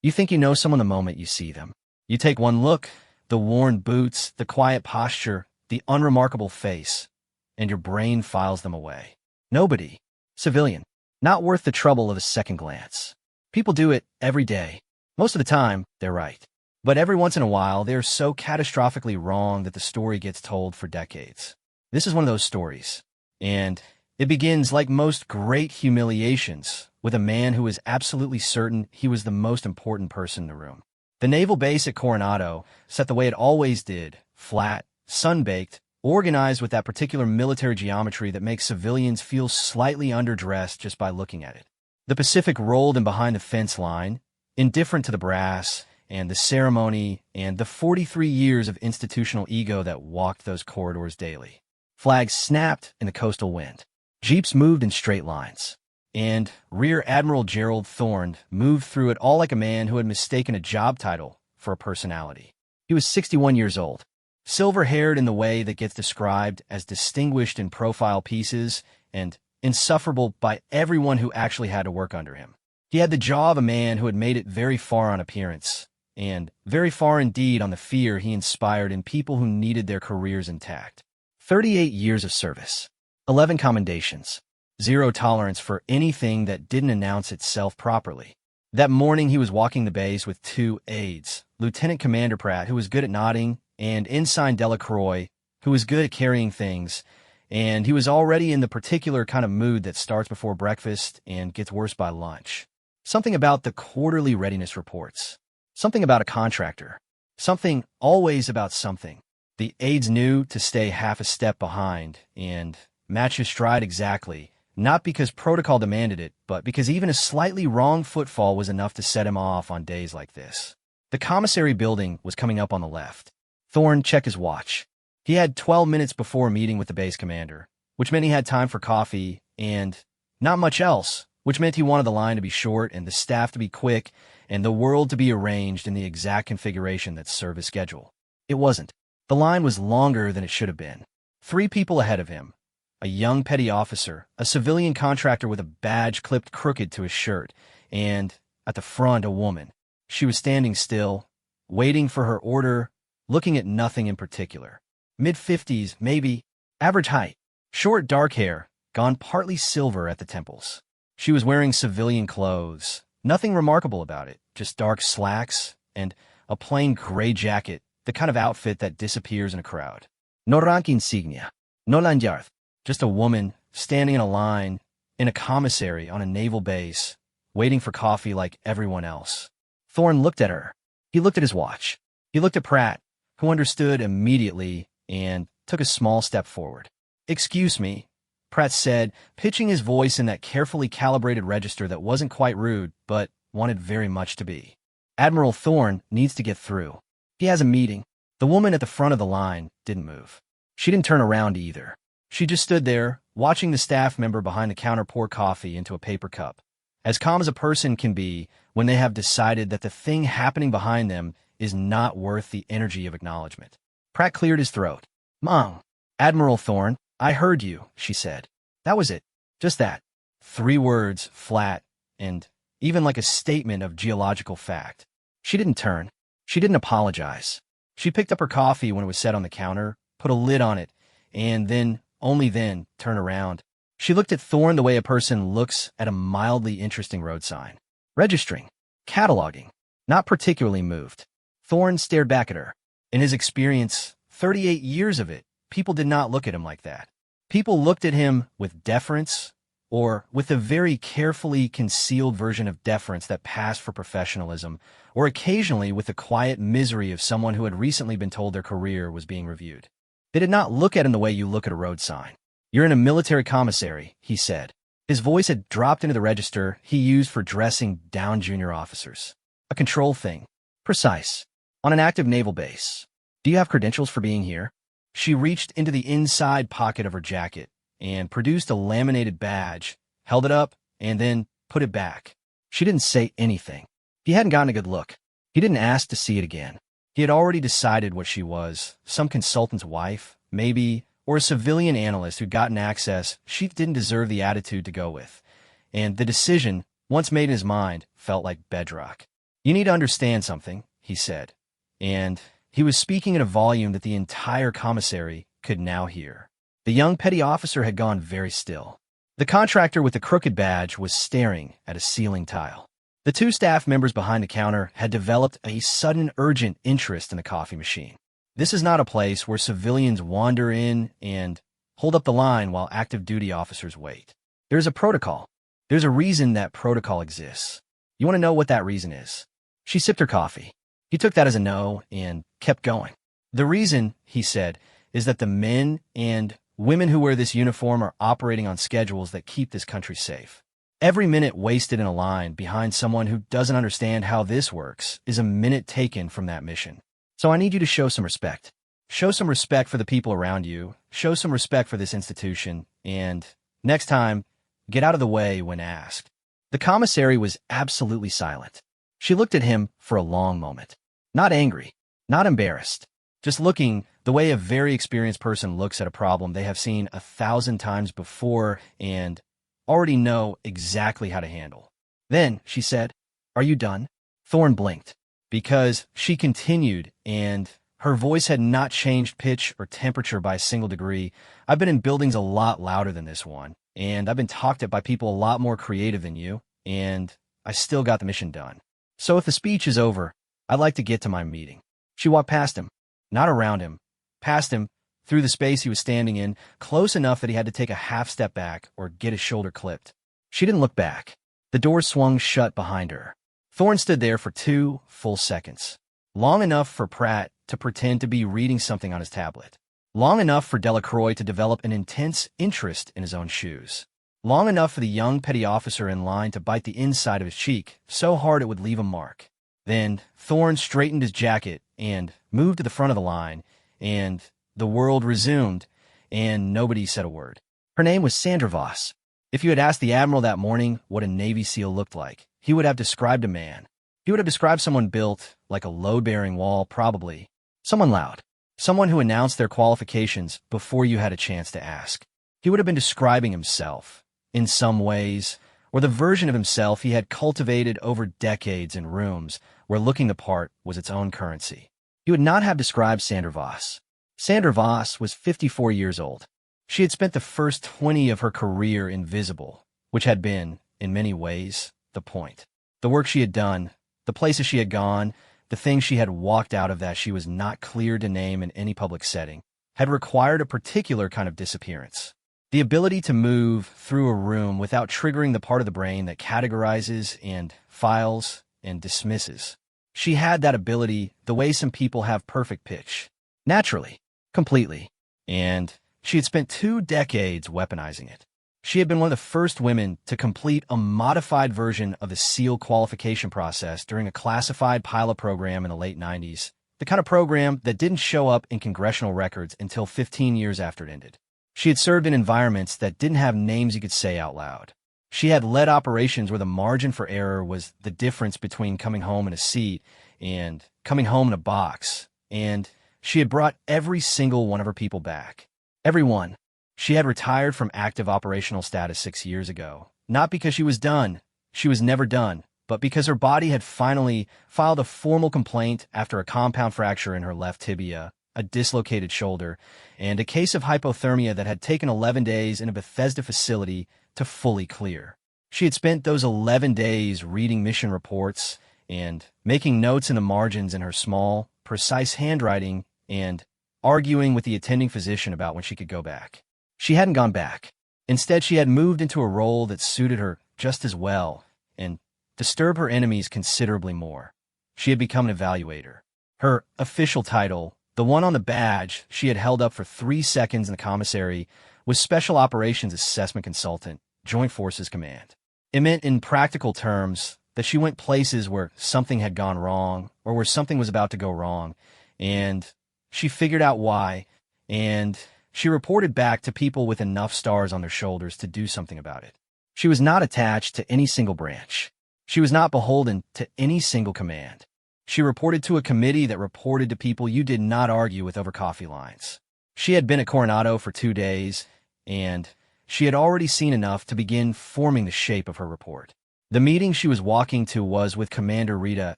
You think you know someone the moment you see them. You take one look, the worn boots, the quiet posture, the unremarkable face, and your brain files them away. Nobody. Civilian. Not worth the trouble of a second glance. People do it every day. Most of the time, they're right. But every once in a while, they're so catastrophically wrong that the story gets told for decades. This is one of those stories. And it begins, like most great humiliations, with a man who is absolutely certain he was the most important person in the room. The naval base at Coronado, set the way it always did, flat, sun-baked, organized with that particular military geometry that makes civilians feel slightly underdressed just by looking at it. The Pacific rolled in behind the fence line, indifferent to the brass and the ceremony and the 43 years of institutional ego that walked those corridors daily. Flags snapped in the coastal wind. Jeeps moved in straight lines. And Rear Admiral Gerald Thorne moved through it all like a man who had mistaken a job title for a personality. He was 61 years old, silver-haired in the way that gets described as distinguished in profile pieces and insufferable by everyone who actually had to work under him. He had the jaw of a man who had made it very far on appearance, and very far indeed on the fear he inspired in people who needed their careers intact. 38 years of service, 11 commendations, 0 tolerance for anything that didn't announce itself properly. That morning he was walking the base with 2 aides, Lieutenant Commander Pratt, who was good at nodding, and Ensign Delacroix, who was good at carrying things, and he was already in the particular kind of mood that starts before breakfast and gets worse by lunch. Something about the quarterly readiness reports. Something about a contractor. Something always about something. The aides knew to stay half a step behind and match his stride exactly, not because protocol demanded it, but because even a slightly wrong footfall was enough to set him off on days like this. The commissary building was coming up on the left. Thorne checked his watch. He had 12 minutes before a meeting with the base commander, which meant he had time for coffee and not much else, which meant he wanted the line to be short and the staff to be quick and the world to be arranged in the exact configuration that served his schedule. It wasn't. The line was longer than it should have been. 3 people ahead of him. A young petty officer, a civilian contractor with a badge clipped crooked to his shirt, and, at the front, a woman. She was standing still, waiting for her order, looking at nothing in particular. Mid-50s, maybe, average height, short dark hair, gone partly silver at the temples. She was wearing civilian clothes, nothing remarkable about it, just dark slacks and a plain gray jacket, the kind of outfit that disappears in a crowd. No rank insignia, no lanyard. Just a woman standing in a line in a commissary on a naval base, waiting for coffee like everyone else. Thorne looked at her. He looked at his watch. He looked at Pratt, who understood immediately and took a small step forward. "Excuse me," Pratt said, pitching his voice in that carefully calibrated register that wasn't quite rude, but wanted very much to be. "Admiral Thorne needs to get through. He has a meeting." The woman at the front of the line didn't move. She didn't turn around either. She just stood there, watching the staff member behind the counter pour coffee into a paper cup, as calm as a person can be when they have decided that the thing happening behind them is not worth the energy of acknowledgement. Pratt cleared his throat. "Mom, Admiral Thorne, I heard you," she said. That was it. Just that. 3 words, flat, and even like a statement of geological fact. She didn't turn. She didn't apologize. She picked up her coffee when it was set on the counter, put a lid on it, and then, only then, turned around. She looked at Thorne the way a person looks at a mildly interesting road sign. Registering. Cataloging. Not particularly moved. Thorne stared back at her. In his experience, 38 years of it, people did not look at him like that. People looked at him with deference, or with the very carefully concealed version of deference that passed for professionalism, or occasionally with the quiet misery of someone who had recently been told their career was being reviewed. They did not look at him the way you look at a road sign. "You're in a military commissary," he said. His voice had dropped into the register he used for dressing down junior officers. "A control thing. Precise. On an active naval base. Do you have credentials for being here?" She reached into the inside pocket of her jacket and produced a laminated badge, held it up, and then put it back. She didn't say anything. He hadn't gotten a good look. He didn't ask to see it again. He had already decided what she was, some consultant's wife, maybe, or a civilian analyst who'd gotten access she didn't deserve the attitude to go with. And the decision, once made in his mind, felt like bedrock. "You need to understand something," he said, and he was speaking in a volume that the entire commissary could now hear. The young petty officer had gone very still. The contractor with the crooked badge was staring at a ceiling tile. The two staff members behind the counter had developed a sudden urgent interest in the coffee machine. This is not a place where civilians wander in and hold up the line while active duty officers wait. There's a protocol. There's a reason that protocol exists. You want to know what that reason is? She sipped her coffee. He took that as a no and kept going. "The reason," he said, "is that the men and women who wear this uniform are operating on schedules that keep this country safe. Every minute wasted in a line behind someone who doesn't understand how this works is a minute taken from that mission. So I need you to show some respect. Show some respect for the people around you, show some respect for this institution, and next time, get out of the way when asked." The commissary was absolutely silent. She looked at him for a long moment. Not angry, not embarrassed, just looking the way a very experienced person looks at a problem they have seen 1,000 times before and already know exactly how to handle. Then she said, "Are you done?" Thorne blinked, because she continued, and her voice had not changed pitch or temperature by a single degree. "I've been in buildings a lot louder than this one, and I've been talked at by people a lot more creative than you, and I still got the mission done. So if the speech is over, I'd like to get to my meeting." She walked past him, not around him, past him, through the space he was standing in, close enough that he had to take a half step back or get his shoulder clipped. She didn't look back. The door swung shut behind her. Thorne stood there for 2 full seconds. Long enough for Pratt to pretend to be reading something on his tablet. Long enough for Delacroix to develop an intense interest in his own shoes. Long enough for the young petty officer in line to bite the inside of his cheek so hard it would leave a mark. Then Thorne straightened his jacket and moved to the front of the line, and the world resumed, and nobody said a word. Her name was Sandra Voss. If you had asked the Admiral that morning what a Navy SEAL looked like, he would have described a man. He would have described someone built like a load-bearing wall, probably. Someone loud. Someone who announced their qualifications before you had a chance to ask. He would have been describing himself, in some ways, or the version of himself he had cultivated over decades in rooms where looking the part was its own currency. He would not have described Sandra Voss. Sandra Voss was 54 years old. She had spent the first 20 of her career invisible, which had been, in many ways, the point. The work she had done, the places she had gone, the things she had walked out of that she was not cleared to name in any public setting, had required a particular kind of disappearance. The ability to move through a room without triggering the part of the brain that categorizes and files and dismisses. She had that ability the way some people have perfect pitch. Naturally. Completely. And she had spent 2 decades weaponizing it. She had been one of the first women to complete a modified version of the SEAL qualification process during a classified pilot program in the late 90s, the kind of program that didn't show up in congressional records until 15 years after it ended. She had served in environments that didn't have names you could say out loud. She had led operations where the margin for error was the difference between coming home in a seat and coming home in a box, and she had brought every single one of her people back. Every one. She had retired from active operational status 6 years ago, not because she was done. She was never done, but because her body had finally filed a formal complaint after a compound fracture in her left tibia, a dislocated shoulder, and a case of hypothermia that had taken 11 days in a Bethesda facility to fully clear. She had spent those 11 days reading mission reports and making notes in the margins in her small, precise handwriting and arguing with the attending physician about when she could go back. She hadn't gone back. Instead, she had moved into a role that suited her just as well and disturbed her enemies considerably more. She had become an evaluator. Her official title, the one on the badge she had held up for 3 seconds in the commissary, was Special Operations Assessment Consultant, Joint Forces Command. It meant in practical terms that she went places where something had gone wrong or where something was about to go wrong, and she figured out why, and she reported back to people with enough stars on their shoulders to do something about it. She was not attached to any single branch. She was not beholden to any single command. She reported to a committee that reported to people you did not argue with over coffee lines. She had been at Coronado for 2 days, and she had already seen enough to begin forming the shape of her report. The meeting she was walking to was with Commander Rita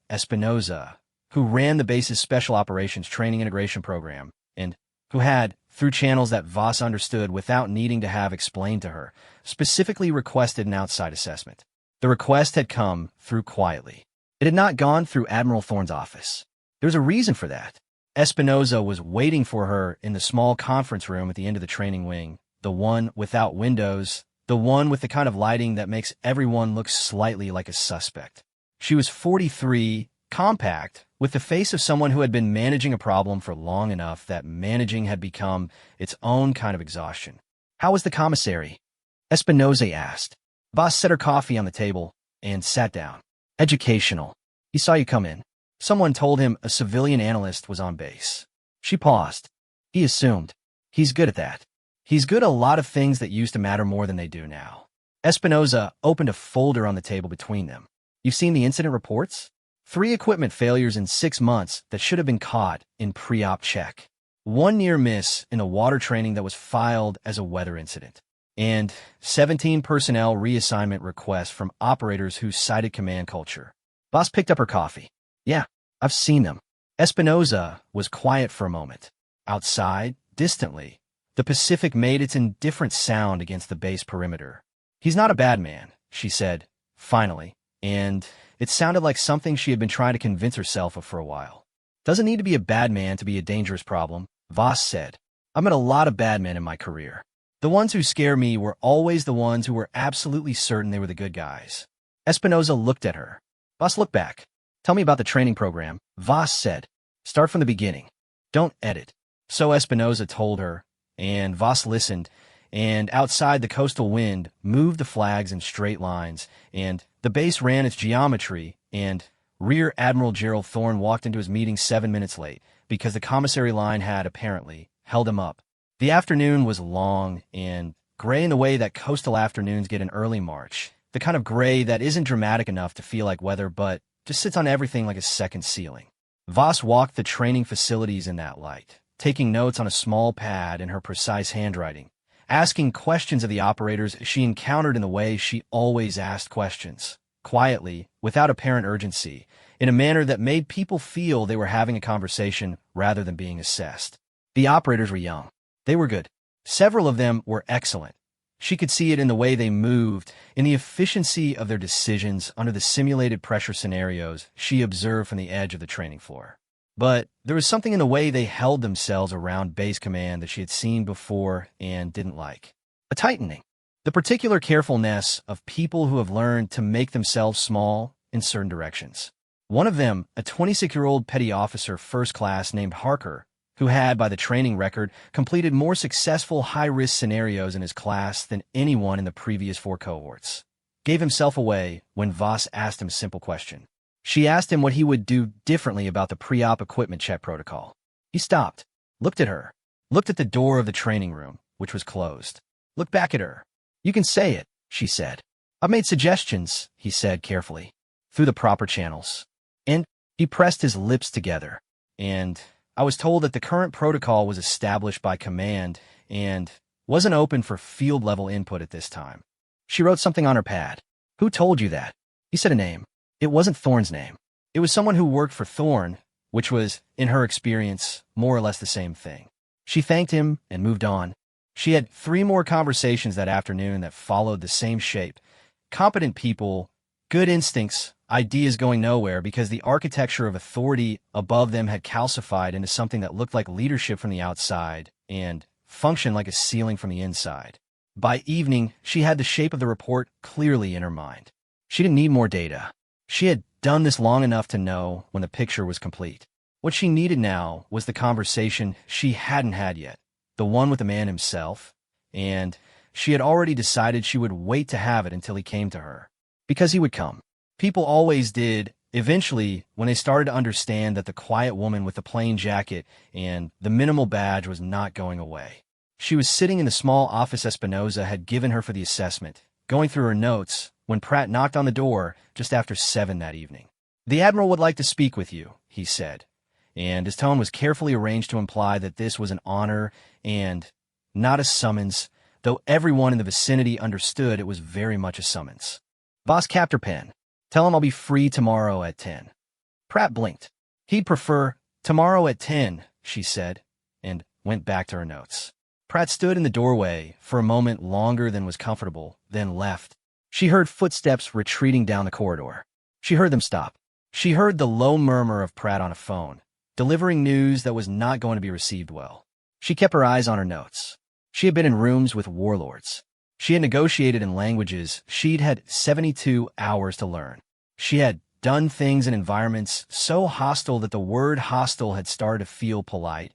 Espinoza, who ran the base's Special Operations Training Integration Program, and who had, through channels that Voss understood without needing to have explained to her, specifically requested an outside assessment. The request had come through quietly. It had not gone through Admiral Thorne's office. There was a reason for that. Espinoza was waiting for her in the small conference room at the end of the training wing, the one without windows, the one with the kind of lighting that makes everyone look slightly like a suspect. She was 43, compact, with the face of someone who had been managing a problem for long enough that managing had become its own kind of exhaustion. "How was the commissary?" Espinoza asked. Voss set her coffee on the table and sat down. "Educational. He saw you come in. Someone told him a civilian analyst was on base." She paused. "He assumed. He's good at that. He's good at a lot of things that used to matter more than they do now." Espinoza opened a folder on the table between them. "You've seen the incident reports? 3 equipment failures in 6 months that should have been caught in pre-op check. 1 near miss in a water training that was filed as a weather incident. And 17 personnel reassignment requests from operators who cited command culture." Voss picked up her coffee. "Yeah, I've seen them." Espinoza was quiet for a moment. Outside, distantly, the Pacific made its indifferent sound against the base perimeter. "He's not a bad man," she said, finally, and it sounded like something she had been trying to convince herself of for a while. "Doesn't need to be a bad man to be a dangerous problem," Voss said. "I've met a lot of bad men in my career. The ones who scare me were always the ones who were absolutely certain they were the good guys." Espinoza looked at her. Voss looked back. "Tell me about the training program," Voss said. "Start from the beginning. Don't edit." So Espinoza told her, and Voss listened, and outside the coastal wind moved the flags in straight lines, and the base ran its geometry, and Rear Admiral Gerald Thorne walked into his meeting 7 minutes late, because the commissary line had, apparently, held him up. The afternoon was long and gray in the way that coastal afternoons get in early March, the kind of gray that isn't dramatic enough to feel like weather but just sits on everything like a second ceiling. Voss walked the training facilities in that light, taking notes on a small pad in her precise handwriting, asking questions of the operators she encountered in the way she always asked questions, quietly, without apparent urgency, in a manner that made people feel they were having a conversation rather than being assessed. The operators were young. They were good. Several of them were excellent. She could see it in the way they moved, in the efficiency of their decisions under the simulated pressure scenarios she observed from the edge of the training floor. But there was something in the way they held themselves around base command that she had seen before and didn't like. A tightening. The particular carefulness of people who have learned to make themselves small in certain directions. One of them, a 26-year-old petty officer first class named Harker, who had, by the training record, completed more successful high-risk scenarios in his class than anyone in the previous 4 cohorts, gave himself away when Voss asked him a simple question. She asked him what he would do differently about the pre-op equipment check protocol. He stopped, looked at her, looked at the door of the training room, which was closed. Looked back at her. "You can say it," she said. "I've made suggestions," he said carefully, "through the proper channels." And he pressed his lips together. "And I was told that the current protocol was established by command and wasn't open for field-level input at this time." She wrote something on her pad. "Who told you that?" He said a name. It wasn't Thorne's name. It was someone who worked for Thorne, which was, in her experience, more or less the same thing. She thanked him and moved on. She had 3 more conversations that afternoon that followed the same shape. Competent people, good instincts, ideas going nowhere because the architecture of authority above them had calcified into something that looked like leadership from the outside and functioned like a ceiling from the inside. By evening, she had the shape of the report clearly in her mind. She didn't need more data. She had done this long enough to know when the picture was complete. What she needed now was the conversation she hadn't had yet, the one with the man himself, and she had already decided she would wait to have it until he came to her. Because he would come. People always did, eventually, when they started to understand that the quiet woman with the plain jacket and the minimal badge was not going away. She was sitting in the small office Espinoza had given her for the assessment, going through her notes, when Pratt knocked on the door just after 7 that evening. "The Admiral would like to speak with you," he said, and his tone was carefully arranged to imply that this was an honor and not a summons, though everyone in the vicinity understood it was very much a summons. Voss capped her pen. Tell him I'll be free tomorrow at 10. Pratt blinked. He'd prefer tomorrow at 10, she said, and went back to her notes. Pratt stood in the doorway for a moment longer than was comfortable, then left. She heard footsteps retreating down the corridor. She heard them stop. She heard the low murmur of Pratt on a phone, delivering news that was not going to be received well. She kept her eyes on her notes. She had been in rooms with warlords. She had negotiated in languages she'd had 72 hours to learn. She had done things in environments so hostile that the word hostile had started to feel polite,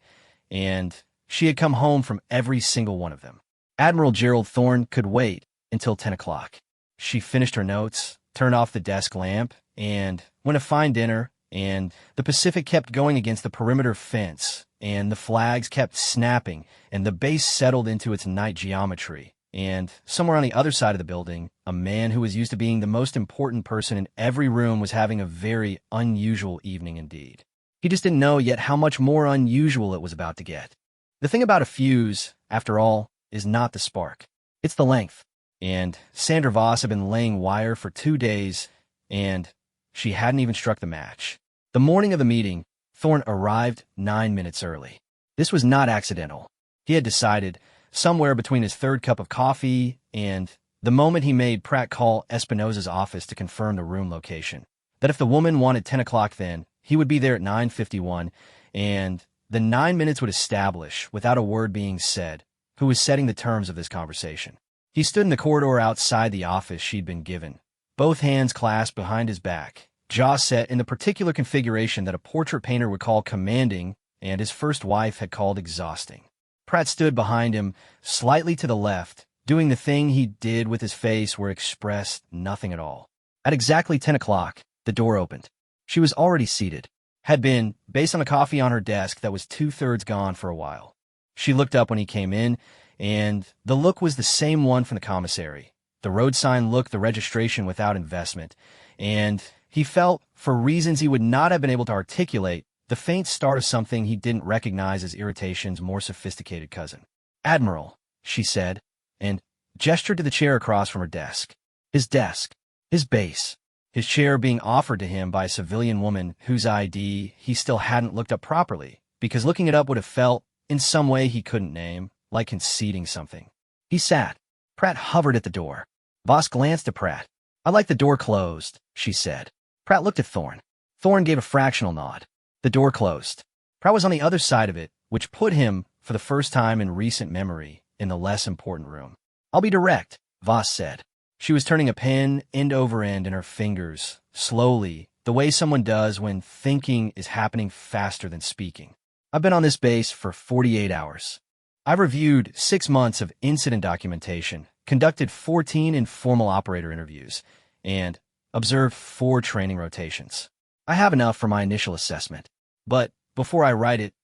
and she had come home from every single one of them. Admiral Gerald Thorne could wait until 10 o'clock. She finished her notes, turned off the desk lamp, and went to find dinner, and the Pacific kept going against the perimeter fence, and the flags kept snapping, and the base settled into its night geometry. And somewhere on the other side of the building, a man who was used to being the most important person in every room was having a very unusual evening indeed. He just didn't know yet how much more unusual it was about to get. The thing about a fuse, after all, is not the spark. It's the length. And Sandra Voss had been laying wire for 2 days, and she hadn't even struck the match. The morning of the meeting, Thorne arrived 9 minutes early. This was not accidental. He had decided, somewhere between his third cup of coffee and the moment he made Pratt call Espinosa's office to confirm the room location, that if the woman wanted 10 o'clock then, he would be there at 9:51, and the 9 minutes would establish, without a word being said, who was setting the terms of this conversation. He stood in the corridor outside the office she'd been given, both hands clasped behind his back, jaw set in the particular configuration that a portrait painter would call commanding and his first wife had called exhausting. Pratt stood behind him, slightly to the left, doing the thing he did with his face where expressed nothing at all. At exactly 10 o'clock, the door opened. She was already seated, had been, based on the coffee on her desk that was 2/3 gone for a while. She looked up when he came in, and the look was the same one from the commissary. The road sign look, the registration without investment, and he felt, for reasons he would not have been able to articulate, the faint start of something he didn't recognize as irritation's more sophisticated cousin. "Admiral," she said, and gestured to the chair across from her desk. His desk. His base. His chair being offered to him by a civilian woman whose ID he still hadn't looked up properly, because looking it up would have felt, in some way he couldn't name, like conceding something. He sat. Pratt hovered at the door. Voss glanced at Pratt. "I'd like the door closed," she said. Pratt looked at Thorne. Thorne gave a fractional nod. The door closed. Pratt was on the other side of it, which put him, for the first time in recent memory, in the less important room. "I'll be direct," Voss said. She was turning a pen end over end in her fingers, slowly, the way someone does when thinking is happening faster than speaking. "I've been on this base for 48 hours. I've reviewed 6 months of incident documentation, conducted 14 informal operator interviews, and observed 4 training rotations. I have enough for my initial assessment. But before I write it,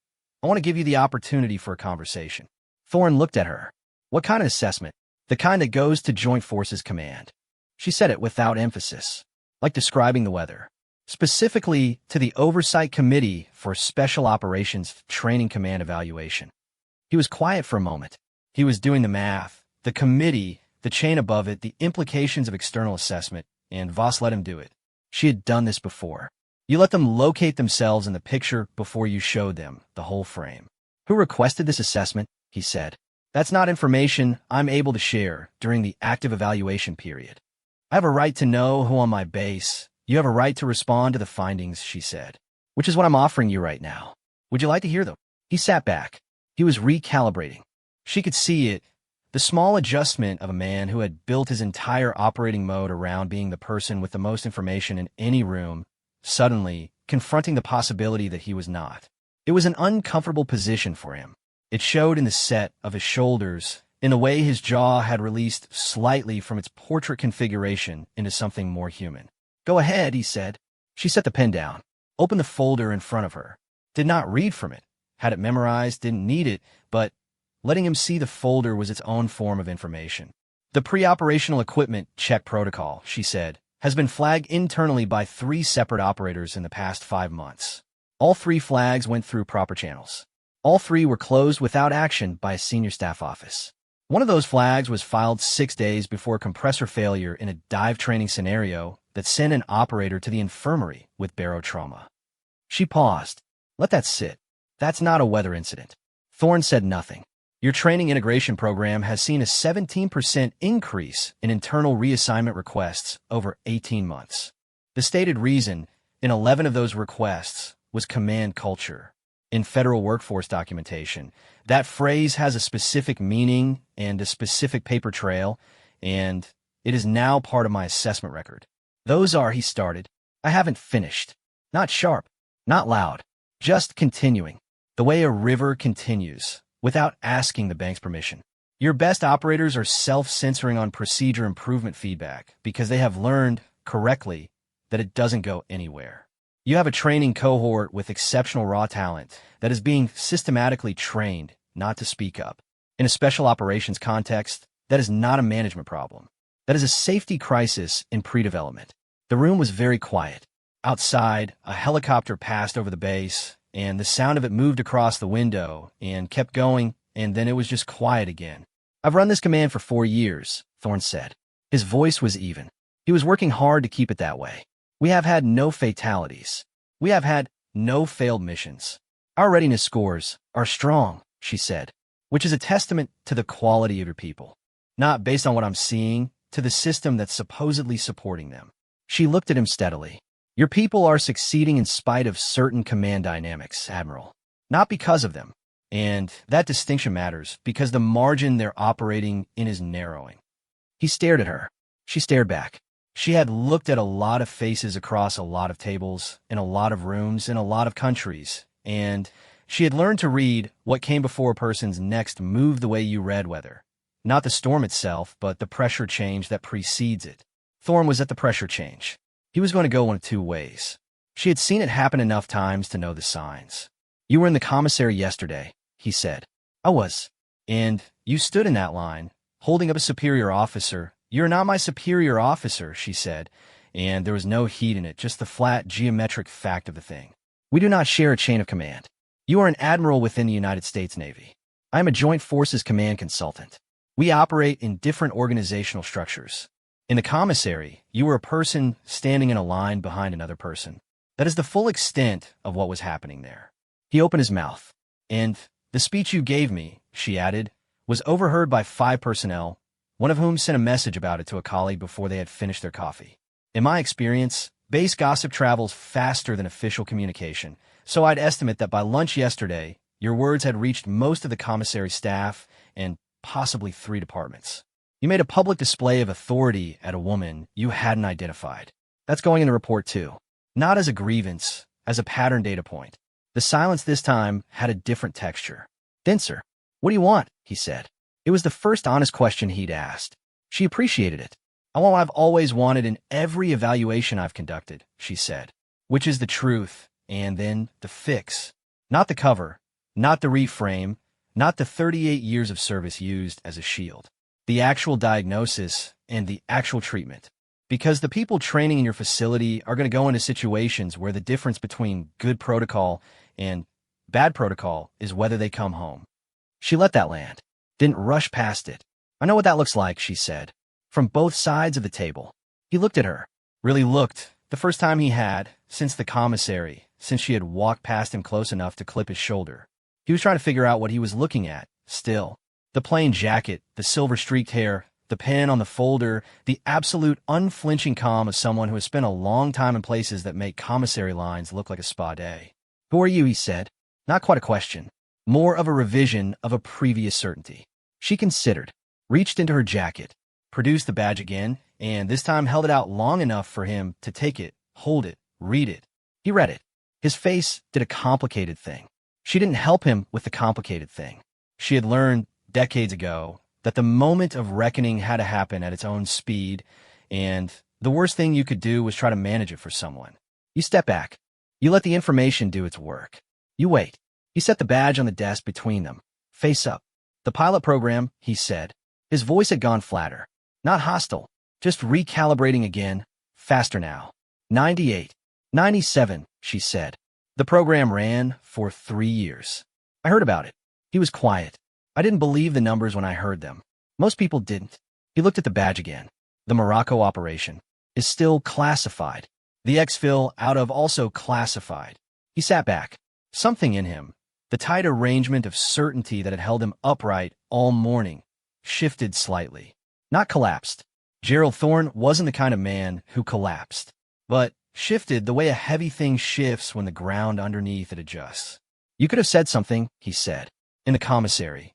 I want to give you the opportunity for a conversation." Thorne looked at her. "What kind of assessment?" "The kind that goes to Joint Forces Command." She said it without emphasis, like describing the weather. "Specifically to the Oversight Committee for Special Operations Training Command Evaluation." He was quiet for a moment. He was doing the math, the committee, the chain above it, the implications of external assessment, and Voss let him do it. She had done this before. You let them locate themselves in the picture before you showed them the whole frame. "Who requested this assessment?" he said. "That's not information I'm able to share during the active evaluation period. I have a right to know who on my base. You have a right to respond to the findings," she said. "Which is what I'm offering you right now. Would you like to hear them?" He sat back. He was recalibrating. She could see it, the small adjustment of a man who had built his entire operating mode around being the person with the most information in any room, suddenly confronting the possibility that he was not. It was an uncomfortable position for him. It showed in the set of his shoulders, in the way his jaw had released slightly from its portrait configuration into something more human. "Go ahead," he said. She set the pen down, opened the folder in front of her, did not read from it, had it memorized, didn't need it, but letting him see the folder was its own form of information. "The pre-operational equipment check protocol," she said, "has been flagged internally by 3 separate operators in the past 5 months. All 3 flags went through proper channels. All 3 were closed without action by a senior staff office. One of those flags was filed 6 days before compressor failure in a dive training scenario that sent an operator to the infirmary with barotrauma. She paused. Let that sit. That's not a weather incident. Thorne said nothing. Your training integration program has seen a 17% increase in internal reassignment requests over 18 months. The stated reason in 11 of those requests was command culture. In federal workforce documentation, that phrase has a specific meaning and a specific paper trail, and it is now part of my assessment record. Those are, he started. I haven't finished. Not sharp, not loud, just continuing. The way a river continues, without asking the bank's permission. Your best operators are self-censoring on procedure improvement feedback because they have learned correctly that it doesn't go anywhere. You have a training cohort with exceptional raw talent that is being systematically trained not to speak up. In a special operations context, that is not a management problem. That is a safety crisis in pre-development. The room was very quiet. Outside, a helicopter passed over the base, and the sound of it moved across the window and kept going, and then it was just quiet again. I've run this command for 4 years, Thorne said. His voice was even. He was working hard to keep it that way. We have had no fatalities. We have had no failed missions. Our readiness scores are strong, she said, which is a testament to the quality of your people. Not based on what I'm seeing, to the system that's supposedly supporting them. She looked at him steadily. Your people are succeeding in spite of certain command dynamics, Admiral. Not because of them. And that distinction matters because the margin they're operating in is narrowing. He stared at her. She stared back. She had looked at a lot of faces across a lot of tables, in a lot of rooms, in a lot of countries, and she had learned to read what came before a person's next move the way you read weather. Not the storm itself, but the pressure change that precedes it. Thorne was at the pressure change. He was going to go one of 2 ways. She had seen it happen enough times to know the signs. You were in the commissary yesterday, he said. I was. And you stood in that line, holding up a superior officer. You're not my superior officer, she said, and there was no heat in it, just the flat geometric fact of the thing. We do not share a chain of command. You are an admiral within the United States Navy. I am a Joint Forces Command consultant. We operate in different organizational structures. In the commissary, you were a person standing in a line behind another person. That is the full extent of what was happening there. He opened his mouth. And the speech you gave me, she added, was overheard by 5 personnel, one of whom sent a message about it to a colleague before they had finished their coffee. In my experience, base gossip travels faster than official communication, so I'd estimate that by lunch yesterday, your words had reached most of the commissary staff and possibly 3 departments. You made a public display of authority at a woman you hadn't identified. That's going in the report too. Not as a grievance, as a pattern data point. The silence this time had a different texture. Denser. What do you want? He said. It was the first honest question he'd asked. She appreciated it. I want what I've always wanted in every evaluation I've conducted, she said, which is the truth, and then the fix. Not the cover, not the reframe, not the 38 years of service used as a shield. The actual diagnosis and the actual treatment. Because the people training in your facility are going to go into situations where the difference between good protocol and bad protocol is whether they come home. She let that land. Didn't rush past it. I know what that looks like, she said. From both sides of the table. He looked at her. Really looked. The first time he had, since the commissary, since she had walked past him close enough to clip his shoulder. He was trying to figure out what he was looking at, still. The plain jacket, the silver-streaked hair, the pen on the folder, the absolute unflinching calm of someone who has spent a long time in places that make commissary lines look like a spa day. Who are you, he said. Not quite a question. More of a revision of a previous certainty. She considered, reached into her jacket, produced the badge again, and this time held it out long enough for him to take it, hold it, read it. He read it. His face did a complicated thing. She didn't help him with the complicated thing. She had learned decades ago that the moment of reckoning had to happen at its own speed, and the worst thing you could do was try to manage it for someone. You step back. You let the information do its work. You wait. He set the badge on the desk between them. Face up. The pilot program, he said. His voice had gone flatter. Not hostile. Just recalibrating again. Faster now. 98. 97, she said. The program ran for 3 years. I heard about it. He was quiet. I didn't believe the numbers when I heard them. Most people didn't. He looked at the badge again. The Morocco operation is still classified. The exfil out of also classified. He sat back. Something in him, the tight arrangement of certainty that had held him upright all morning, shifted slightly. Not collapsed. Gerald Thorne wasn't the kind of man who collapsed, but shifted the way a heavy thing shifts when the ground underneath it adjusts. You could have said something, he said. In the commissary.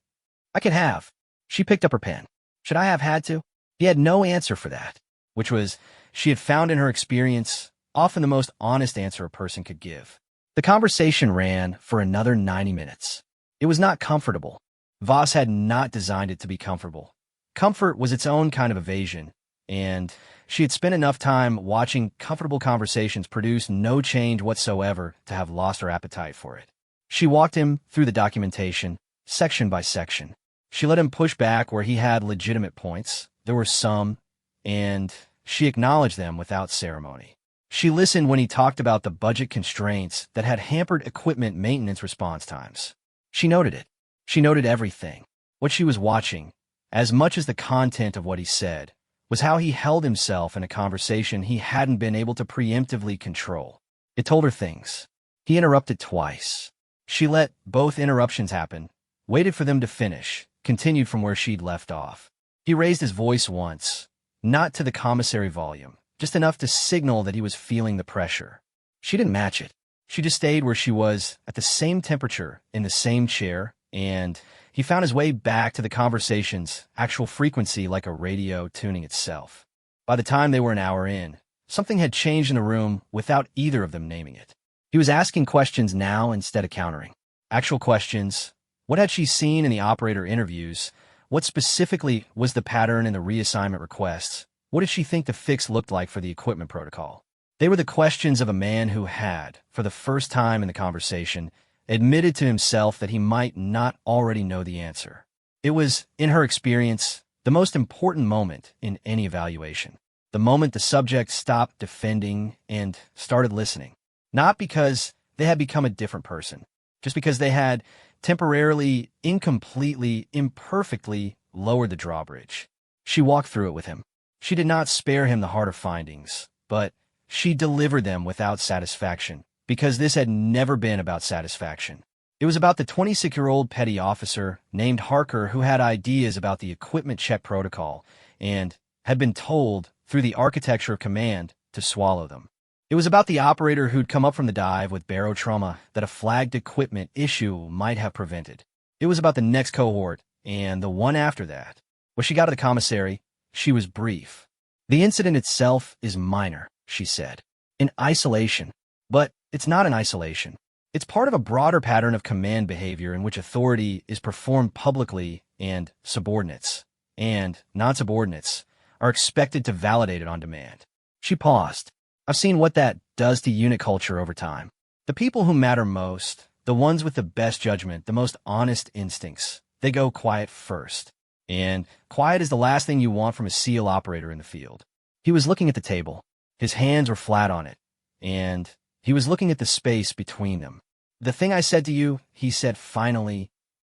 I could have. She picked up her pen. Should I have had to? He had no answer for that, which was, she had found in her experience, often the most honest answer a person could give. The conversation ran for another 90 minutes. It was not comfortable. Voss had not designed it to be comfortable. Comfort was its own kind of evasion, and she had spent enough time watching comfortable conversations produce no change whatsoever to have lost her appetite for it. She walked him through the documentation, section by section. She let him push back where he had legitimate points. There were some, and she acknowledged them without ceremony. She listened when he talked about the budget constraints that had hampered equipment maintenance response times. She noted it. She noted everything. What she was watching, as much as the content of what he said, was how he held himself in a conversation he hadn't been able to preemptively control. It told her things. He interrupted twice. She let both interruptions happen, waited for them to finish, continued from where she'd left off. He raised his voice once, not to the commissary volume, just enough to signal that he was feeling the pressure. She didn't match it. She just stayed where she was, at the same temperature, in the same chair, and he found his way back to the conversation's actual frequency like a radio tuning itself. By the time they were an hour in, something had changed in the room without either of them naming it. He was asking questions now instead of countering. Actual questions. What had she seen in the operator interviews? What specifically was the pattern in the reassignment requests? What did she think the fix looked like for the equipment protocol? They were the questions of a man who had, for the first time in the conversation, admitted to himself that he might not already know the answer. It was, in her experience, the most important moment in any evaluation. The moment the subject stopped defending and started listening. Not because they had become a different person, just because they had temporarily, incompletely, imperfectly lowered the drawbridge. She walked through it with him. She did not spare him the harder findings, but she delivered them without satisfaction, because this had never been about satisfaction. It was about the 26-year-old petty officer named Harker who had ideas about the equipment check protocol and had been told, through the architecture of command, to swallow them. It was about the operator who'd come up from the dive with barotrauma that a flagged equipment issue might have prevented. It was about the next cohort and the one after that. When she got to the commissary, she was brief. The incident itself is minor, she said. In isolation. But it's not in isolation. It's part of a broader pattern of command behavior in which authority is performed publicly and subordinates, and non-subordinates, are expected to validate it on demand. She paused. I've seen what that does to unit culture over time. The people who matter most, the ones with the best judgment, the most honest instincts, they go quiet first. And quiet is the last thing you want from a SEAL operator in the field. He was looking at the table. His hands were flat on it, and he was looking at the space between them. The thing I said to you, he said finally.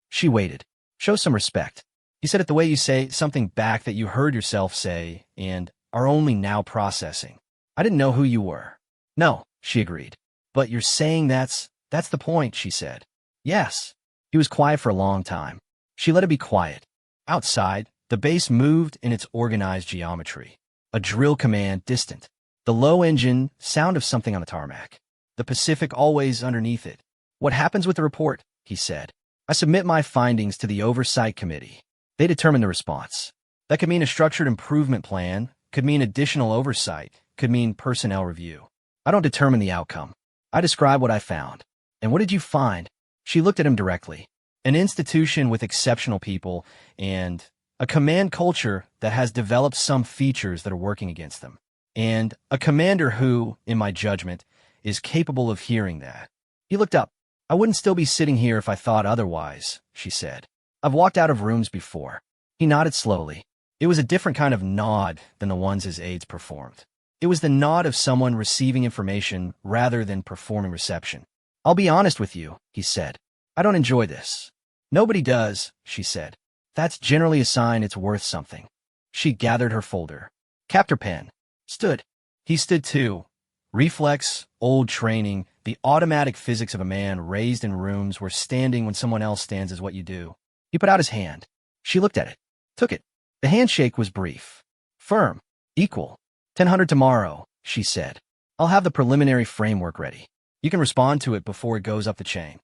She waited. Show some respect. He said it the way you say something back that you heard yourself say and are only now processing. I didn't know who you were. No, she agreed. But you're saying that's the point, she said. Yes. He was quiet for a long time. She let it be quiet. Outside, the base moved in its organized geometry. A drill command distant. The low engine sound of something on the tarmac. The Pacific always underneath it. What happens with the report? He said. I submit my findings to the Oversight Committee. They determine the response. That could mean a structured improvement plan, could mean additional oversight, could mean personnel review. I don't determine the outcome. I describe what I found. And what did you find? She looked at him directly. An institution with exceptional people and a command culture that has developed some features that are working against them. And a commander who, in my judgment, is capable of hearing that. He looked up. I wouldn't still be sitting here if I thought otherwise, she said. I've walked out of rooms before. He nodded slowly. It was a different kind of nod than the ones his aides performed. It was the nod of someone receiving information rather than performing reception. I'll be honest with you, he said. I don't enjoy this. Nobody does, she said. That's generally a sign it's worth something. She gathered her folder. Captor pen. Stood. He stood too. Reflex, old training, the automatic physics of a man raised in rooms where standing when someone else stands is what you do. He put out his hand. She looked at it. Took it. The handshake was brief. Firm. Equal. 1000 tomorrow, she said. I'll have the preliminary framework ready. You can respond to it before it goes up the chain.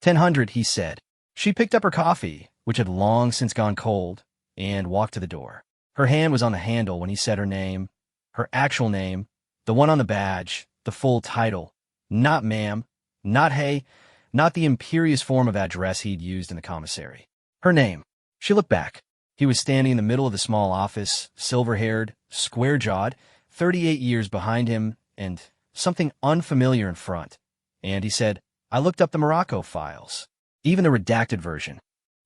1000, he said. She picked up her coffee, which had long since gone cold, and walked to the door. Her hand was on the handle when he said her name, her actual name, the one on the badge, the full title. Not ma'am, not hey, not the imperious form of address he'd used in the commissary. Her name. She looked back. He was standing in the middle of the small office, silver-haired, square-jawed, 38 years behind him, and something unfamiliar in front. And he said, I looked up the Morocco files, even the redacted version.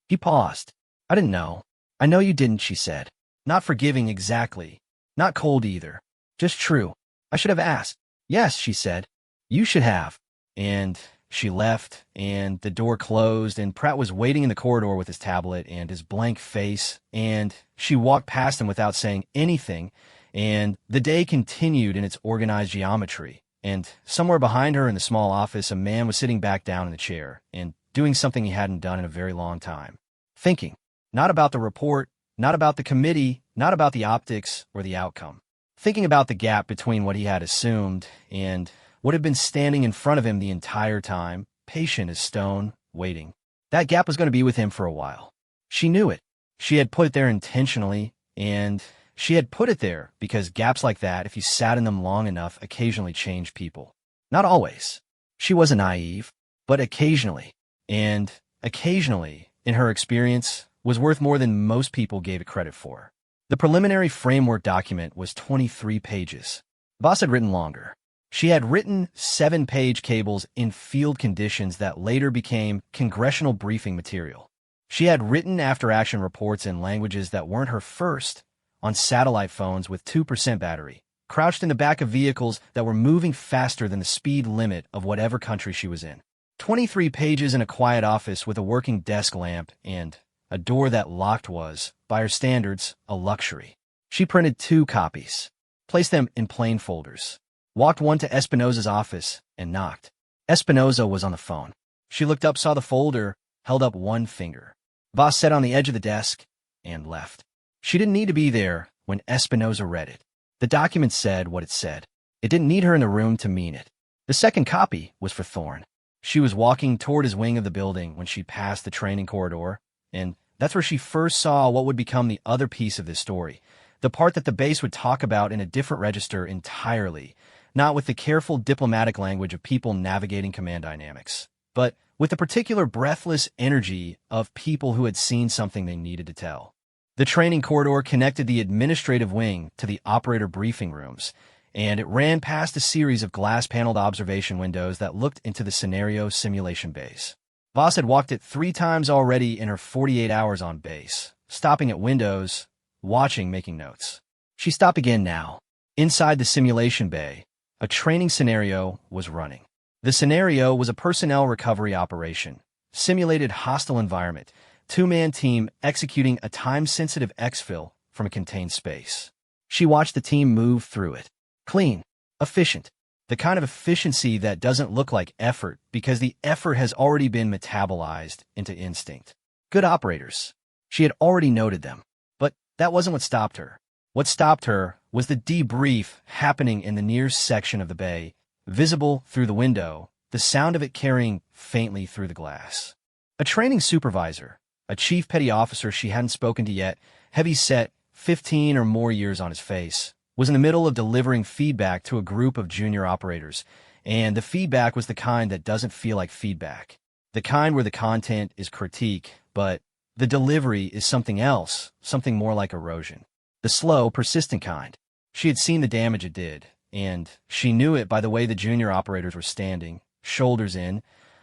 He paused. I didn't know. I know you didn't, she said. Not forgiving exactly. Not cold either. Just true. I should have asked. Yes, she said. You should have. And she left, and the door closed, and Pratt was waiting in the corridor with his tablet and his blank face, and she walked past him without saying anything, and the day continued in its organized geometry. And somewhere behind her in the small office, a man was sitting back down in the chair and doing something he hadn't done in a very long time. Thinking. Not about the report, not about the committee, not about the optics or the outcome. Thinking about the gap between what he had assumed and what had been standing in front of him the entire time, patient as stone, waiting. That gap was going to be with him for a while. She knew it. She had put it there intentionally, and she had put it there because gaps like that, if you sat in them long enough, occasionally change people. Not always. She wasn't naive, but occasionally. And occasionally, in her experience, was worth more than most people gave it credit for. The preliminary framework document was 23 pages. Voss had written longer. She had written 7-page cables in field conditions that later became congressional briefing material. She had written after-action reports in languages that weren't her first, on satellite phones with 2% battery, crouched in the back of vehicles that were moving faster than the speed limit of whatever country she was in. 23 pages in a quiet office with a working desk lamp and a door that locked was, by her standards, a luxury. She printed 2 copies, placed them in plain folders, walked one to Espinosa's office, and knocked. Espinosa was on the phone. She looked up, saw the folder, held up one finger. Voss sat on the edge of the desk and left. She didn't need to be there when Espinosa read it. The document said what it said. It didn't need her in the room to mean it. The second copy was for Thorne. She was walking toward his wing of the building when she passed the training corridor, and that's where she first saw what would become the other piece of this story, the part that the base would talk about in a different register entirely, not with the careful diplomatic language of people navigating command dynamics, but with the particular breathless energy of people who had seen something they needed to tell. The training corridor connected the administrative wing to the operator briefing rooms, and it ran past a series of glass-paneled observation windows that looked into the scenario simulation base. Voss had walked it 3 times already in her 48 hours on base, stopping at windows, watching, making notes. She stopped again now. Inside the simulation bay, a training scenario was running. The scenario was a personnel recovery operation, simulated hostile environment, 2-man team executing a time-sensitive exfil from a contained space. She watched the team move through it. Clean, efficient, the kind of efficiency that doesn't look like effort because the effort has already been metabolized into instinct. Good operators. She had already noted them. But that wasn't what stopped her. What stopped her was the debrief happening in the near section of the bay, visible through the window, the sound of it carrying faintly through the glass. A training supervisor, a chief petty officer she hadn't spoken to yet, heavy-set, 15 or more years on his face, was in the middle of delivering feedback to a group of junior operators, and the feedback was the kind that doesn't feel like feedback. The kind where the content is critique, but the delivery is something else, something more like erosion. The slow, persistent kind. She had seen the damage it did, and she knew it by the way the junior operators were standing, shoulders in,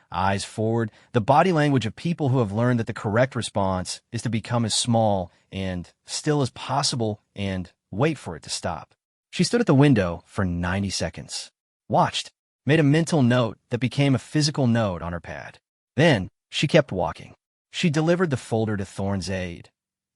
eyes forward, the body language of people who have learned that the correct response is to become as small and still as possible and wait for it to stop. She stood at the window for 90 seconds, watched, made a mental note that became a physical note on her pad. Then she kept walking. She delivered the folder to Thorne's aide,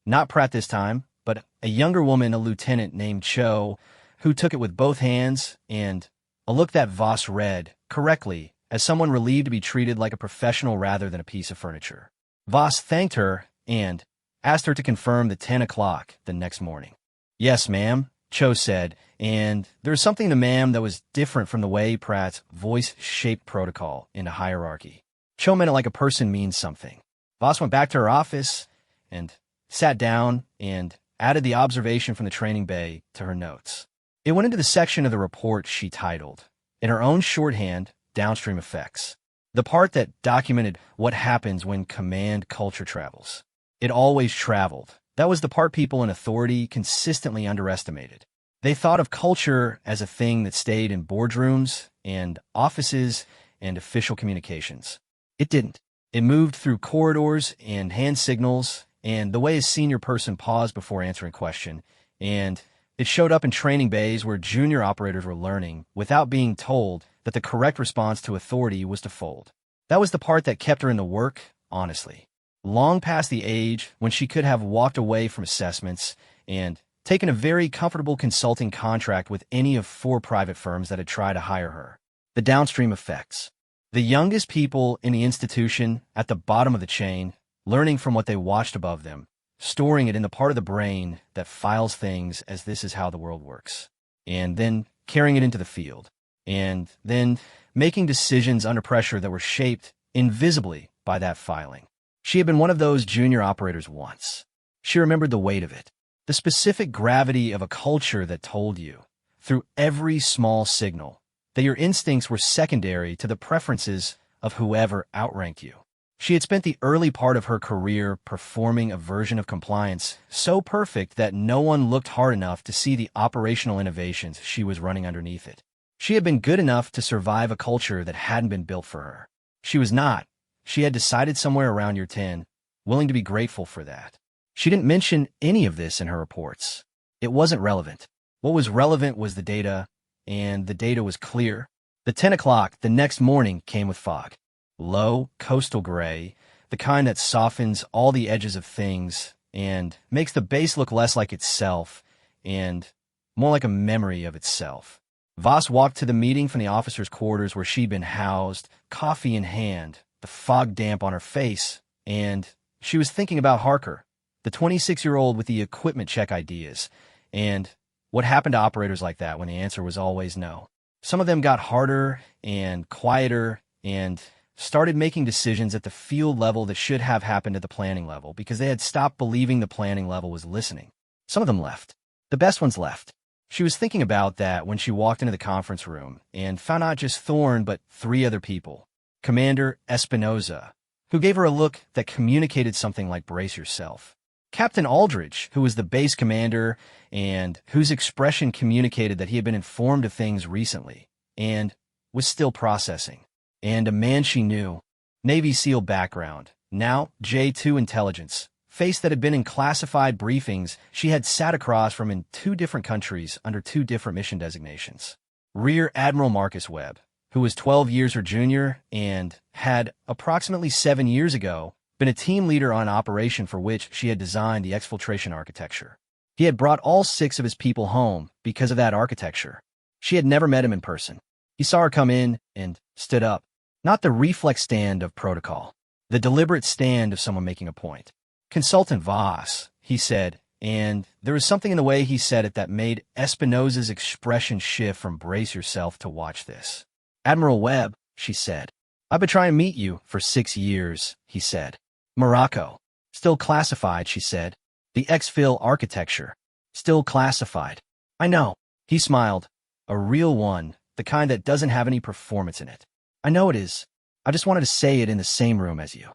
Not Pratt this time, but a younger woman, a lieutenant named Cho, who took it with both hands, and a look that Voss read correctly as someone relieved to be treated like a professional rather than a piece of furniture. Voss thanked her and asked her to confirm the 10 o'clock the next morning. "Yes, ma'am," Cho said, and there was something to ma'am that was different from the way Pratt's voice shaped protocol into hierarchy. Cho meant it like a person means something. Voss went back to her office and sat down and added the observation from the training bay to her notes. It went into the section of the report she titled, in her own shorthand, Downstream Effects, the part that documented what happens when command culture travels. It always traveled. That was the part people in authority consistently underestimated. They thought of culture as a thing that stayed in boardrooms and offices and official communications. It didn't. It moved through corridors and hand signals and the way a senior person paused before answering a question, and it showed up in training bays where junior operators were learning without being told that the correct response to authority was to fold. That was the part that kept her in the work, honestly. Long past the age when she could have walked away from assessments and taken a very comfortable consulting contract with any of 4 private firms that had tried to hire her. The downstream effects. The youngest people in the institution at the bottom of the chain, learning from what they watched above them, storing it in the part of the brain that files things as this is how the world works, and then carrying it into the field, and then making decisions under pressure that were shaped invisibly by that filing. She had been one of those junior operators once. She remembered the weight of it, the specific gravity of a culture that told you, through every small signal, that your instincts were secondary to the preferences of whoever outranked you. She had spent the early part of her career performing a version of compliance so perfect that no one looked hard enough to see the operational innovations she was running underneath it. She had been good enough to survive a culture that hadn't been built for her. She was not. She had decided somewhere around year 10, willing to be grateful for that. She didn't mention any of this in her reports. It wasn't relevant. What was relevant was the data, and the data was clear. The 10 o'clock the next morning came with fog. Low, coastal gray, the kind that softens all the edges of things and makes the base look less like itself and more like a memory of itself. Voss walked to the meeting from the officers' quarters where she'd been housed, coffee in hand, the fog damp on her face, and she was thinking about Harker, the 26-year-old with the equipment check ideas, and what happened to operators like that when the answer was always no. Some of them got harder and quieter and started making decisions at the field level that should have happened at the planning level because they had stopped believing the planning level was listening. Some of them left. The best ones left. She was thinking about that when she walked into the conference room and found not just Thorne but 3 other people. Commander Espinoza, who gave her a look that communicated something like brace yourself. Captain Aldridge, who was the base commander and whose expression communicated that he had been informed of things recently and was still processing. And a man she knew, Navy SEAL background, now J2 intelligence, face that had been in classified briefings she had sat across from in 2 different countries under 2 different mission designations. Rear Admiral Marcus Webb, who was 12 years her junior and had, approximately 7 years ago, been a team leader on an operation for which she had designed the exfiltration architecture. He had brought all 6 of his people home because of that architecture. She had never met him in person. He saw her come in and stood up. Not the reflex stand of protocol, the deliberate stand of someone making a point. Consultant Voss, he said, and there was something in the way he said it that made Espinoza's expression shift from brace yourself to watch this. Admiral Webb, she said. I've been trying to meet you for 6 years, he said. Morocco. Still classified, she said. The exfil architecture. Still classified. I know. He smiled. A real one, the kind that doesn't have any performance in it. I know it is. I just wanted to say it in the same room as you.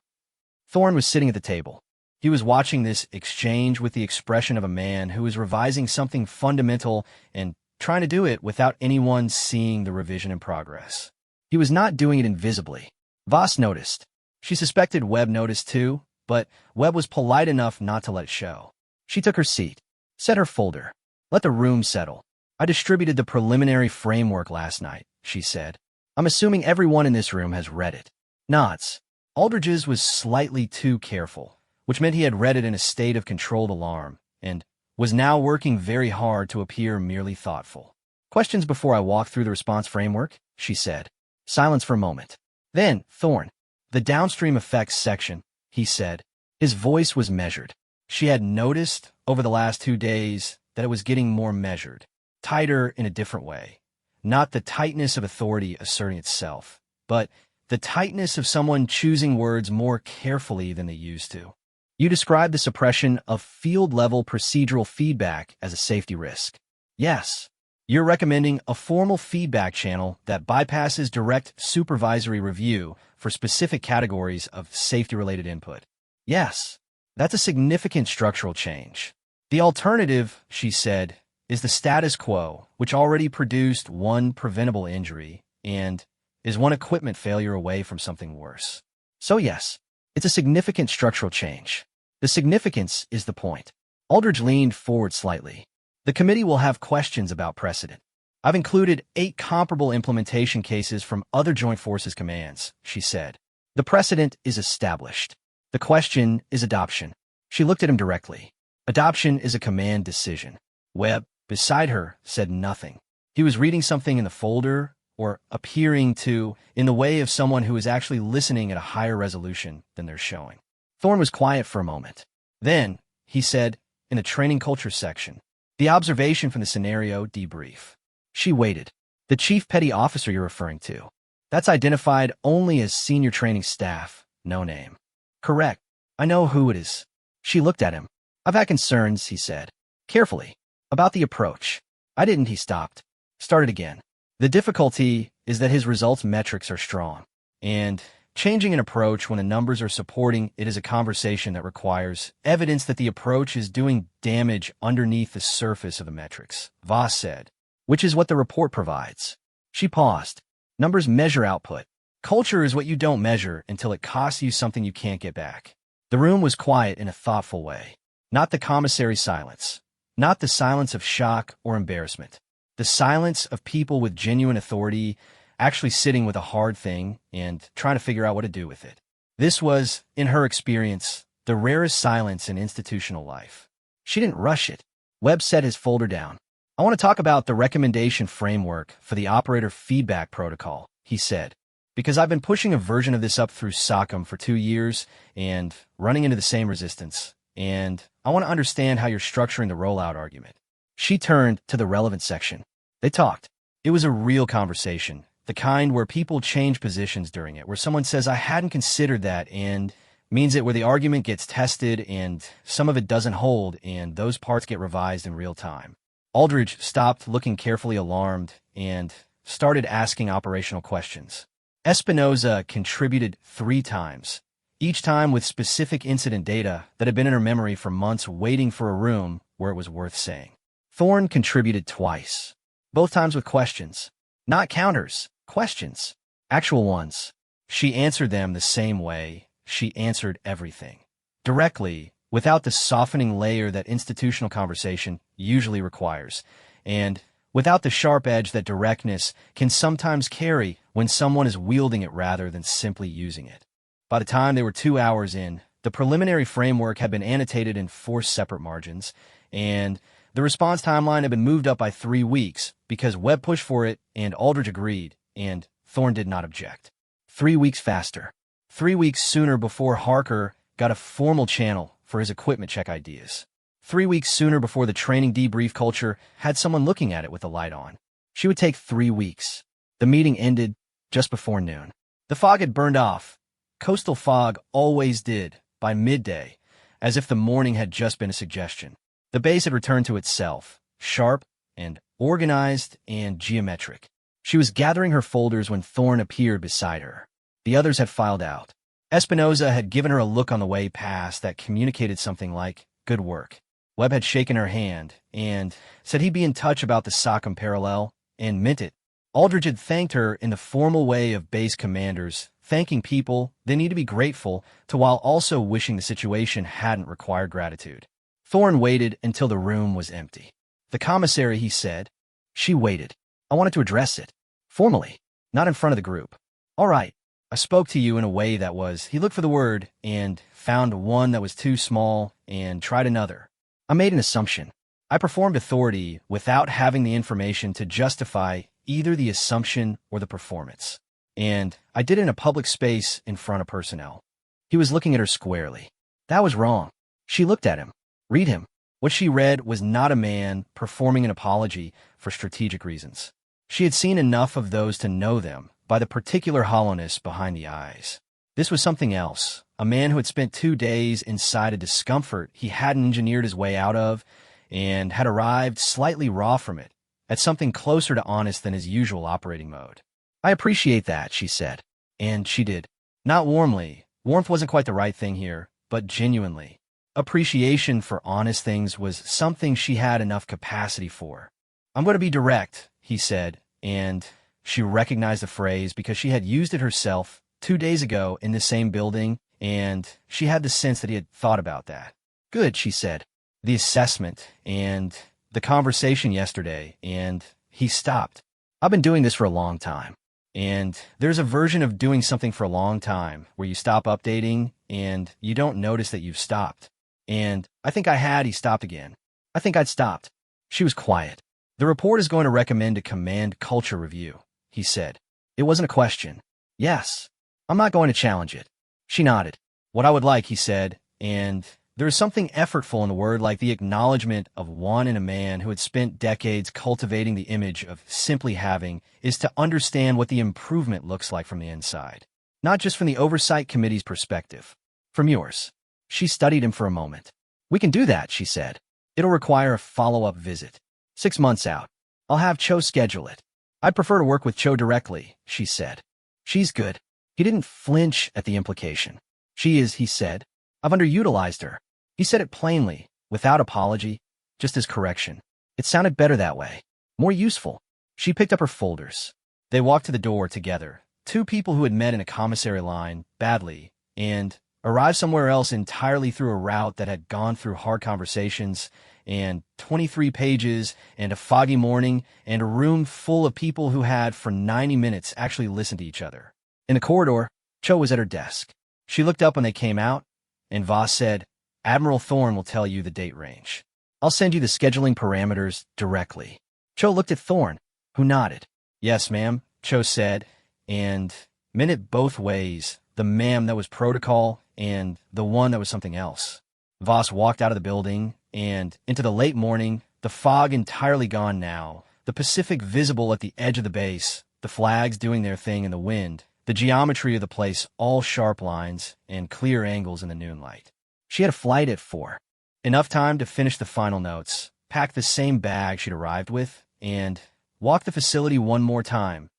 Thorne was sitting at the table. He was watching this exchange with the expression of a man who was revising something fundamental and trying to do it without anyone seeing the revision in progress. He was not doing it invisibly. Voss noticed. She suspected Webb noticed too, but Webb was polite enough not to let it show. She took her seat, set her folder, let the room settle. I distributed the preliminary framework last night, she said. I'm assuming everyone in this room has read it. Nods. Aldridge's was slightly too careful, which meant he had read it in a state of controlled alarm and was now working very hard to appear merely thoughtful. "Questions before I walk through the response framework?" she said. Silence for a moment. "Then, Thorn, the downstream effects section," he said. His voice was measured. She had noticed over the last 2 days that it was getting more measured, tighter in a different way. Not the tightness of authority asserting itself, but the tightness of someone choosing words more carefully than they used to. "You described the suppression of field-level procedural feedback as a safety risk." "Yes. You're recommending a formal feedback channel that bypasses direct supervisory review for specific categories of safety-related input." "Yes. That's a significant structural change. The alternative," she said, "is the status quo, which already produced one preventable injury and is one equipment failure away from something worse. So yes, it's a significant structural change. The significance is the point." Aldridge leaned forward slightly. "The committee will have questions about precedent. I've included 8 comparable implementation cases from other Joint Forces commands," she said. "The precedent is established. The question is adoption." She looked at him directly. "Adoption is a command decision." Webb, beside her, said nothing. He was reading something in the folder, or appearing to, in the way of someone who is actually listening at a higher resolution than they're showing. Thorn was quiet for a moment. Then, he said, in the training culture section, "The observation from the scenario debrief." She waited. "The chief petty officer you're referring to? That's identified only as senior training staff, no name." "Correct. I know who it is." She looked at him. "I've had concerns," he said, carefully, "about the approach." "I didn't," he stopped. Started again. "The difficulty is that his results metrics are strong, and changing an approach when the numbers are supporting it is a conversation that requires evidence that the approach is doing damage underneath the surface of the metrics," Voss said, "which is what the report provides." She paused. "Numbers measure output. Culture is what you don't measure until it costs you something you can't get back." The room was quiet in a thoughtful way. Not the commissary silence. Not the silence of shock or embarrassment. The silence of people with genuine authority actually sitting with a hard thing and trying to figure out what to do with it. This was, in her experience, the rarest silence in institutional life. She didn't rush it. Webb set his folder down. "I want to talk about the recommendation framework for the operator feedback protocol," he said, "because I've been pushing a version of this up through SOCM for 2 years and running into the same resistance, and I want to understand how you're structuring the rollout argument." She turned to the relevant section. They talked. It was a real conversation, the kind where people change positions during it, where someone says, "I hadn't considered that," and means it, where the argument gets tested and some of it doesn't hold and those parts get revised in real time. Aldridge stopped looking carefully alarmed and started asking operational questions. Espinoza contributed 3 times, each time with specific incident data that had been in her memory for months, waiting for a room where it was worth saying. Thorn contributed twice, both times with questions. Not counters, questions. Actual ones. She answered them the same way. She answered everything. Directly, without the softening layer that institutional conversation usually requires, and without the sharp edge that directness can sometimes carry when someone is wielding it rather than simply using it. By the time they were 2 hours in, the preliminary framework had been annotated in 4 separate margins, and the response timeline had been moved up by 3 weeks because Webb pushed for it and Aldridge agreed, and Thorn did not object. 3 weeks faster. 3 weeks sooner before Harker got a formal channel for his equipment check ideas. 3 weeks sooner before the training debrief culture had someone looking at it with the light on. She would take 3 weeks. The meeting ended just before noon. The fog had burned off. Coastal fog always did by midday, as if the morning had just been a suggestion. The base had returned to itself, sharp and organized and geometric. She was gathering her folders when Thorn appeared beside her. The others had filed out. Espinoza had given her a look on the way past that communicated something like, "Good work." Webb had shaken her hand and said he'd be in touch about the SOCM parallel, and meant it. Aldridge had thanked her in the formal way of base commanders, thanking people they need to be grateful to while also wishing the situation hadn't required gratitude. Thorn waited until the room was empty. "The commissary," he said. She waited. "I wanted to address it. Formally. Not in front of the group." "All right. I spoke to you in a way that was, he looked for the word and found one that was too small and tried another. I made an assumption. I performed authority without having the information to justify either the assumption or the performance. And I did it in a public space in front of personnel. He was looking at her squarely. That was wrong. She looked at him. Read him. What she read was not a man performing an apology for strategic reasons. She had seen enough of those to know them by the particular hollowness behind the eyes. This was something else, a man who had spent 2 days inside a discomfort he hadn't engineered his way out of and had arrived slightly raw from it, at something closer to honest than his usual operating mode. I appreciate that, she said. And she did. Not warmly. Warmth wasn't quite the right thing here, but genuinely. Appreciation for honest things was something she had enough capacity for. I'm going to be direct, he said, and she recognized the phrase because she had used it herself 2 days ago in the same building, and she had the sense that he had thought about that. Good, she said. The assessment and the conversation yesterday, and he stopped. I've been doing this for a long time. And there's a version of doing something for a long time where you stop updating and you don't notice that you've stopped. And I think he stopped again. I think I'd stopped. She was quiet. The report is going to recommend a command culture review, he said. It wasn't a question. Yes. I'm not going to challenge it. She nodded. What I would like, he said, and there is something effortful in a word like the acknowledgement of one in a man who had spent decades cultivating the image of simply having, is to understand what the improvement looks like from the inside. Not just from the Oversight Committee's perspective. From yours. She studied him for a moment. We can do that, she said. It'll require a follow-up visit. 6 months out. I'll have Cho schedule it. I'd prefer to work with Cho directly, she said. She's good. He didn't flinch at the implication. She is, he said. I've underutilized her. He said it plainly, without apology, just as correction. It sounded better that way. More useful. She picked up her folders. They walked to the door together, 2 people who had met in a commissary line, badly, and arrived somewhere else entirely through a route that had gone through hard conversations, and 23 pages, and a foggy morning, and a room full of people who had, for 90 minutes, actually listened to each other. In the corridor, Cho was at her desk. She looked up when they came out, and Voss said, Admiral Thorne will tell you the date range. I'll send you the scheduling parameters directly. Cho looked at Thorne, who nodded. Yes, ma'am, Cho said, and meant it both ways, the ma'am that was protocol and the one that was something else. Voss walked out of the building, and into the late morning, the fog entirely gone now, the Pacific visible at the edge of the base, the flags doing their thing in the wind, the geometry of the place all sharp lines and clear angles in the noonlight. She had a flight at 4. Enough time to finish the final notes, pack the same bag she'd arrived with, and walk the facility one more time.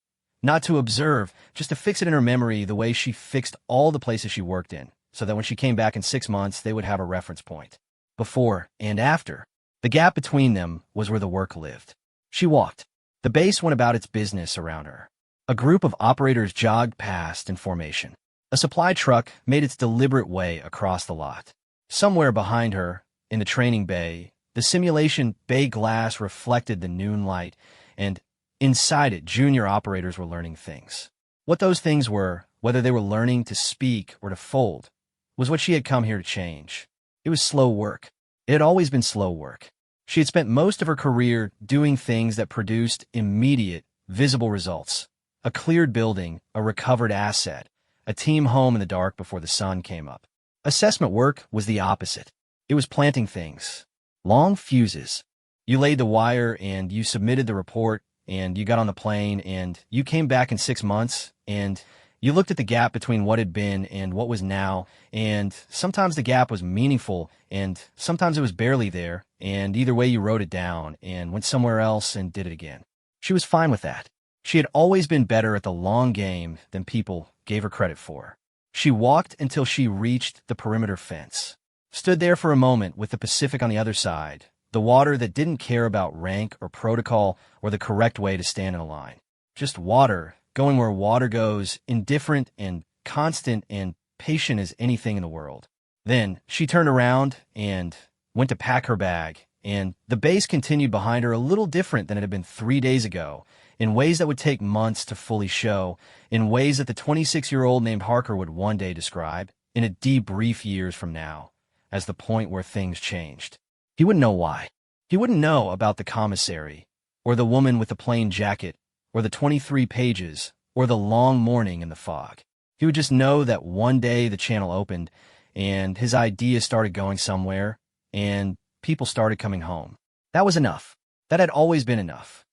Not to observe, just to fix it in her memory the way she fixed all the places she worked in, so that when she came back in 6 months, they would have a reference point. Before and after. The gap between them was where the work lived. She walked. The base went about its business around her. A group of operators jogged past in formation. A supply truck made its deliberate way across the lot. Somewhere behind her, in the training bay, the simulation bay glass reflected the noon light, and inside it, junior operators were learning things. What those things were, whether they were learning to speak or to fold, was what she had come here to change. It was slow work. It had always been slow work. She had spent most of her career doing things that produced immediate, visible results. A cleared building, a recovered asset, a team home in the dark before the sun came up. Assessment work was the opposite. It was planting things. Long fuses. You laid the wire and you submitted the report and you got on the plane and you came back in 6 months and you looked at the gap between what had been and what was now, and sometimes the gap was meaningful and sometimes it was barely there, and either way you wrote it down and went somewhere else and did it again. She was fine with that. She had always been better at the long game than people gave her credit for. She walked until she reached the perimeter fence, stood there for a moment with the Pacific on the other side, the water that didn't care about rank or protocol or the correct way to stand in a line. Just water, going where water goes, indifferent and constant and patient as anything in the world. Then she turned around and went to pack her bag, and the base continued behind her a little different than it had been 3 days ago, in ways that would take months to fully show, in ways that the 26-year-old named Harker would one day describe, in a debrief years from now, as the point where things changed. He wouldn't know why. He wouldn't know about the commissary, or the woman with the plain jacket, or the 23 pages, or the long morning in the fog. He would just know that one day the channel opened, and his idea started going somewhere, and people started coming home. That was enough. That had always been enough.